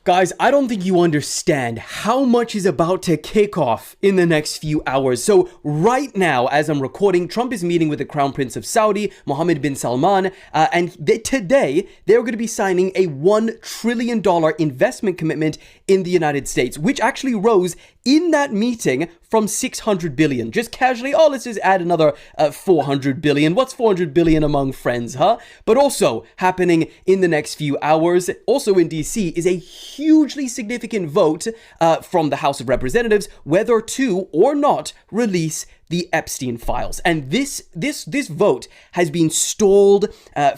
Guys, I don't think you understand how much is about to kick off in the next few hours. So right now, as I'm recording, Trump is meeting with the Crown Prince of Saudi, Mohammed bin Salman, and today they're going to be signing a $1 trillion investment commitment in the United States, which actually rose in that meeting from 600 billion. Just casually, let's just add another 400 billion. What's 400 billion among friends, huh? But also happening in the next few hours, also in DC, is a hugely significant vote from the House of Representatives whether to or not release the Epstein files. And this vote has been stalled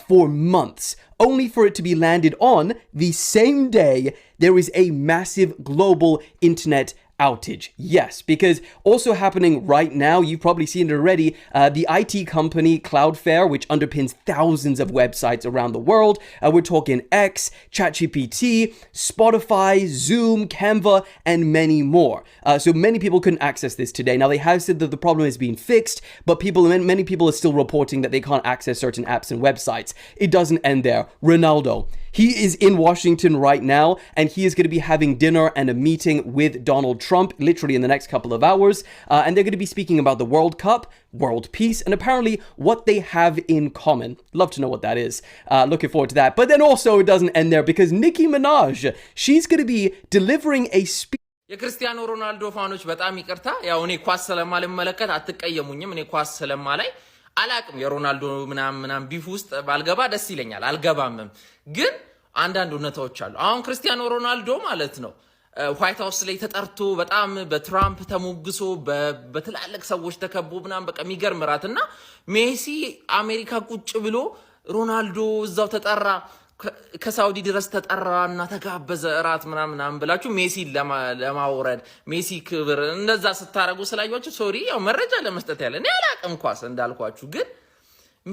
for months, only for it to be landed on the same day there is a massive global internet outage. Yes, because also happening right now, you've probably seen it already, the IT company Cloudflare, which underpins thousands of websites around the world. We're talking X, ChatGPT, Spotify, Zoom, Canva, and many more. So many people couldn't access this today. Now, they have said that the problem is being fixed, but many people are still reporting that they can't access certain apps and websites. It doesn't end there. Ronaldo, he is in Washington right now, and he is going to be having dinner and a meeting with Donald Trump literally in the next couple of hours. And they're going to be speaking about the World Cup, world peace, and apparently what they have in common. Love to know what that is. Looking forward to that. But then also it doesn't end there because Nicki Minaj, she's going to be delivering a speech. የክርስቲያኖ ሮናልዶ ፋኖች በጣም ይቅርታ ያው እኔ ኳስ ስለማልመለከት አትቀየሙኝም እኔ ኳስ ስለማላይ አላቅም የሮናልዶ ምናም ቢፍ ውስጥ ባልገባ ደስ ይለኛል አልገባምም ግን አንዳንድ እውነታዎች አሉ አሁን ክርስቲያኖ ሮናልዶ ማለት ነው ዋይት ሃውስ ላይ ተጠርቶ በጣም በትራምፕ ተሞግሶ በትላልቅ ሰዎች ተከቦ ምናም በቃ የሚገርምራትና ሜሲ አሜሪካ ቁጭ ብሎ ሮናልዶ እዛው ተጠራ ከሳውዲ ድረስ ተጠራና ተጋበዘ እራት ምናም ብላችሁ ሜሲ ለማውረድ ሜሲ ክብር እንደዛ ስታረጉ ስላያችሁ ሶሪ ያው መረጃ ለመስጠት ያለ እኔ አላቅም ኳስ እንዳልኳችሁ ግን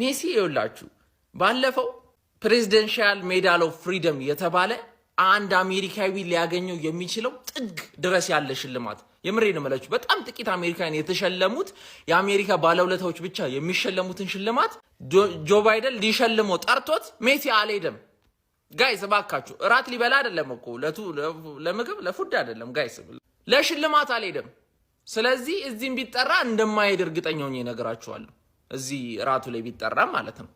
ሜሲ ይውላችሁ ባለፈው ፕሬዚደንሻል ሜዳል ኦፍ ፍሪደም የተባለ አንድ አሜሪካዊ ሊያገኘው የሚችለው ጥግ ድረስ ያለ ሽልማት የምሬን መለችሁ በጣም ጥቂት አሜሪካን የተሸለሙት የአሜሪካ ባለውለታዎች ብቻ የሚሸለሙትን ሽልማት ጆ ባይደን ሊሸልመው ጠርቶት ሜሲ አልሄደም ጋይስ ባካችሁ እራት ሊበላ አይደለም እኮ ለምግብ ለፉድ አይደለም ጋይስ ለሽልማት አልሄደም ስለዚህ እዚህም ቢጠራ እንደማይሄድ እርግጠኛ ሆኜ እነግራችኋለሁ እዚህ እራቱ ላይ ቢጠራ ማለት ነው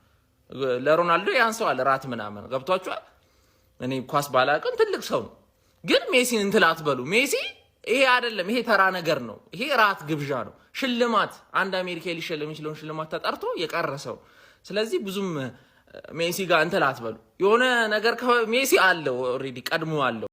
ለሮናልዶ ያንሰዋል እራት ምናምን ገብቷችኋል እኔ ኳስ ባላቀም ትልቅ ሰው ነው ግን ሜሲን እንትላት በሉ ሜሲ ይሄ አይደለም ይሄ ተራ ነገር ነው ይሄ እራት ግብዣ ነው ሽልማት አንድ አሜሪካ ሊሸለም ይችላል ሽልማት ተጠርቶ የቀረሰው ስለዚህ ብዙም ሜሲ ጋር እንትላት በሉ የሆነ ነገር ሜሲ አለው ኦሬዲ ቀድሞ አለው